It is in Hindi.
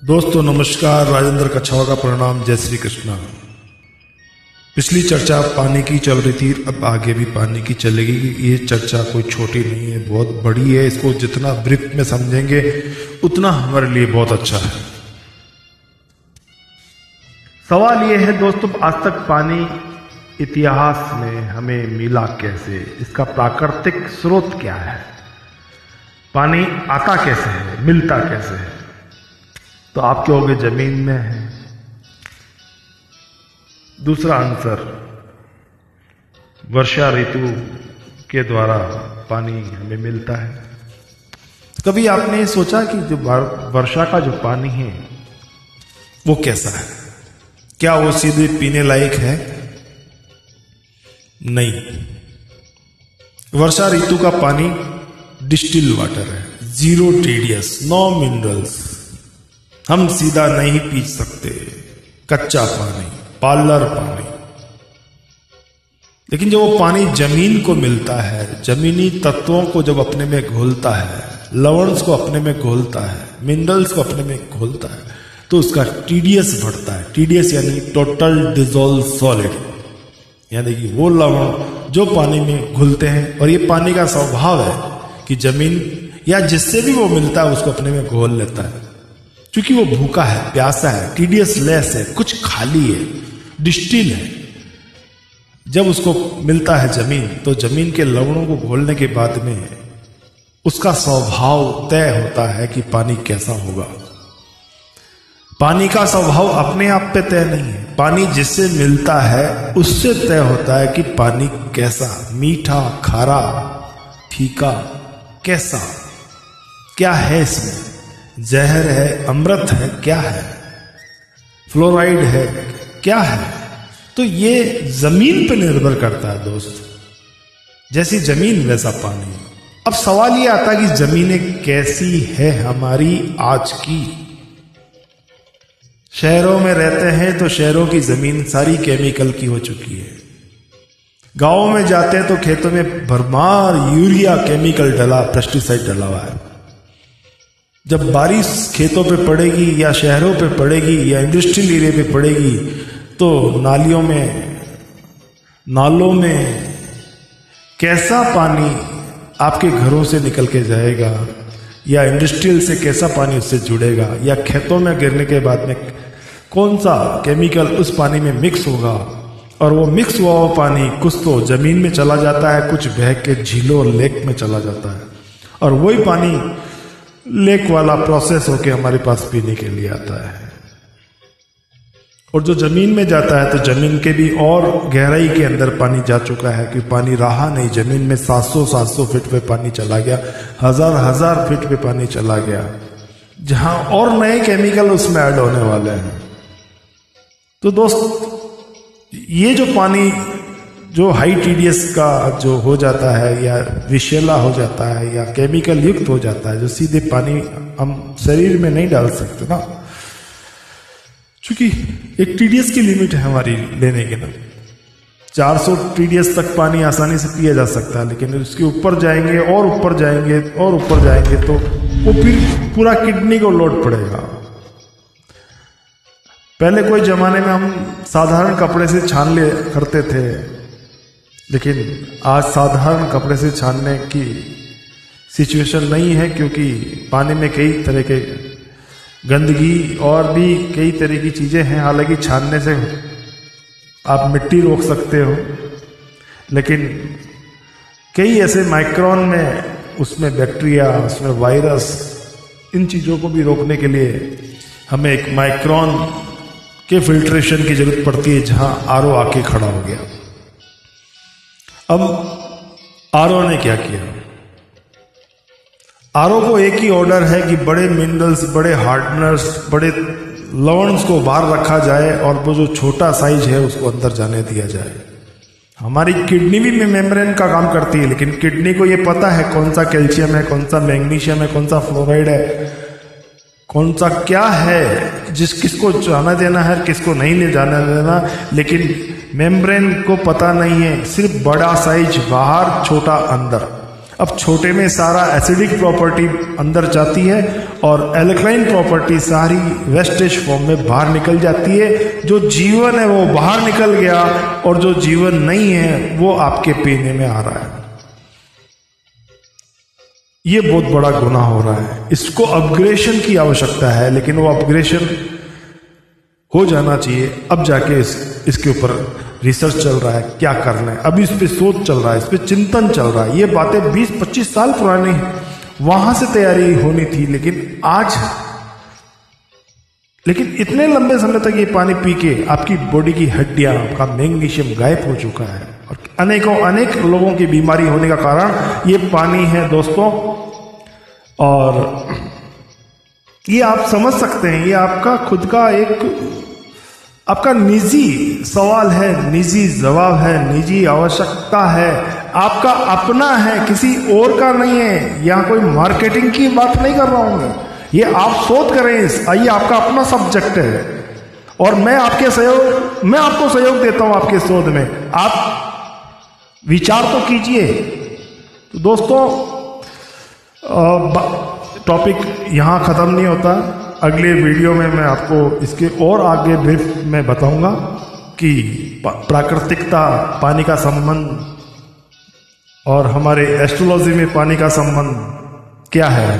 दोस्तों नमस्कार, राजेंद्र कछावा का प्रणाम, जय श्री कृष्णा। पिछली चर्चा पानी की चल रही थी, अब आगे भी पानी की चलेगी। ये चर्चा कोई छोटी नहीं है, बहुत बड़ी है। इसको जितना ब्रीफ में समझेंगे उतना हमारे लिए बहुत अच्छा है। सवाल ये है दोस्तों, आज तक पानी इतिहास में हमें मिला कैसे? इसका प्राकृतिक स्रोत क्या है? पानी आता कैसे है, मिलता कैसे है? तो आप कहोगे जमीन में है। दूसरा आंसर, वर्षा ऋतु के द्वारा पानी हमें मिलता है। कभी आपने सोचा कि जो वर्षा का जो पानी है वो कैसा है? क्या वो सीधे पीने लायक है? नहीं। वर्षा ऋतु का पानी डिस्टिल वाटर है, जीरो टीडीएस, नो मिनरल्स। हम सीधा नहीं पी सकते, कच्चा पानी, पार्लर पानी। लेकिन जब वो पानी जमीन को मिलता है, जमीनी तत्वों को जब अपने में घोलता है, लवणस को अपने में घोलता है, मिनरल्स को अपने में घोलता है, तो उसका टीडीएस बढ़ता है। टीडीएस यानी टोटल डिसॉल्व सॉलिड, यानी कि वो लवण जो पानी में घुलते हैं। और ये पानी का स्वभाव है कि जमीन या जिससे भी वो मिलता है उसको अपने में घोल लेता है, क्योंकि वो भूखा है, प्यासा है, टीडीएस लेस है, कुछ खाली है, डिस्टिल है। जब उसको मिलता है जमीन, तो जमीन के लवणों को घोलने के बाद में उसका स्वभाव तय होता है कि पानी कैसा होगा। पानी का स्वभाव अपने आप पे तय नहीं है, पानी जिससे मिलता है उससे तय होता है कि पानी कैसा, मीठा, खारा, फीका, कैसा, क्या है इसमें, जहर है, अमृत है, क्या है, फ्लोराइड है, क्या है। तो ये जमीन पर निर्भर करता है दोस्त। जैसी जमीन वैसा पानी। अब सवाल ये आता है कि जमीनें कैसी है हमारी आज की? शहरों में रहते हैं तो शहरों की जमीन सारी केमिकल की हो चुकी है। गांवों में जाते हैं तो खेतों में भरमार यूरिया केमिकल डला, पेस्टिसाइड डला हुआ है। जब बारिश खेतों पे पड़ेगी या शहरों पे पड़ेगी या इंडस्ट्रियल एरिया पे पड़ेगी, तो नालों में कैसा पानी आपके घरों से निकल के जाएगा, या इंडस्ट्रियल से कैसा पानी उससे जुड़ेगा, या खेतों में गिरने के बाद में कौन सा केमिकल उस पानी में मिक्स होगा। और वो मिक्स हुआ हुआ पानी कुछ तो जमीन में चला जाता है, कुछ बह के झीलों और लेक में चला जाता है, और वही पानी लेक वाला प्रोसेस होके हमारे पास पीने के लिए आता है। और जो जमीन में जाता है तो जमीन के भी और गहराई के अंदर पानी जा चुका है, कि पानी रहा नहीं। जमीन में 700 फीट पे पानी चला गया, हजार फीट पे पानी चला गया, जहां और नए केमिकल उसमें ऐड होने वाले हैं। तो दोस्त, ये जो पानी जो हाई टीडीएस का जो हो जाता है, या विषैला हो जाता है, या केमिकल युक्त हो जाता है, जो सीधे पानी हम शरीर में नहीं डाल सकते ना, क्योंकि एक टीडीएस की लिमिट है हमारी लेने की ना। 400 टीडीएस तक पानी आसानी से पिया जा सकता है, लेकिन उसके ऊपर जाएंगे और ऊपर जाएंगे और ऊपर जाएंगे तो वो फिर पूरा किडनी को लोड पड़ेगा। पहले कोई जमाने में हम साधारण कपड़े से छान ले करते थे, लेकिन आज साधारण कपड़े से छानने की सिचुएशन नहीं है, क्योंकि पानी में कई तरह के गंदगी और भी कई तरह की चीजें हैं। हालांकि छानने से आप मिट्टी रोक सकते हो, लेकिन कई ऐसे माइक्रोन में उसमें बैक्टीरिया, उसमें वायरस, इन चीजों को भी रोकने के लिए हमें एक माइक्रोन के फिल्ट्रेशन की जरूरत पड़ती है, जहां आरओ आके खड़ा हो गया। अब आरओ ने क्या किया? आरओ को एक ही ऑर्डर है कि बड़े मिनरल्स, बड़े हार्डनर्स, बड़े लवणस को बाहर रखा जाए, और वो जो छोटा साइज है उसको अंदर जाने दिया जाए। हमारी किडनी भी मेम्ब्रेन का काम करती है, लेकिन किडनी को ये पता है कौन सा कैल्शियम है, कौन सा मैग्नीशियम है, कौन सा फ्लोराइड है, कौन सा क्या है, किसको जाना देना है, किसको नहीं जाना देना। लेकिन मेम्ब्रेन को पता नहीं है, सिर्फ बड़ा साइज बाहर, छोटा अंदर। अब छोटे में सारा एसिडिक प्रॉपर्टी अंदर जाती है और एल्कलाइन प्रॉपर्टी सारी वेस्टेज फॉर्म में बाहर निकल जाती है। जो जीवन है वो बाहर निकल गया और जो जीवन नहीं है वो आपके पीने में आ रहा है। ये बहुत बड़ा गुनाह हो रहा है। इसको अपग्रेडेशन की आवश्यकता है, लेकिन वो अपग्रेडेशन हो जाना चाहिए। अब जाके इसके ऊपर रिसर्च चल रहा है, क्या करना है, अभी इस पे सोच चल रहा है, इस पे चिंतन चल रहा है। ये बातें 20-25 साल पुरानी वहां से तैयारी होनी थी, लेकिन इतने लंबे समय तक ये पानी पी के आपकी बॉडी की हड्डियां, आपका मैग्नीशियम गायब हो चुका है और अनेक लोगों की बीमारी होने का कारण ये पानी है दोस्तों। और ये आप समझ सकते हैं, ये आपका खुद का आपका निजी सवाल है, निजी जवाब है, निजी आवश्यकता है, आपका अपना है, किसी और का नहीं है। यहां कोई मार्केटिंग की बात नहीं कर रहा हूं मैं, ये आप शोध करें, ये आपका अपना सब्जेक्ट है और मैं आपको सहयोग देता हूं आपके शोध में। आप विचार तो कीजिए। तो दोस्तों टॉपिक यहां खत्म नहीं होता। अगले वीडियो में मैं आपको इसके और आगे ब्रीफ में बताऊंगा कि प्राकृतिकता, पानी का संबंध और हमारे एस्ट्रोलॉजी में पानी का संबंध क्या है।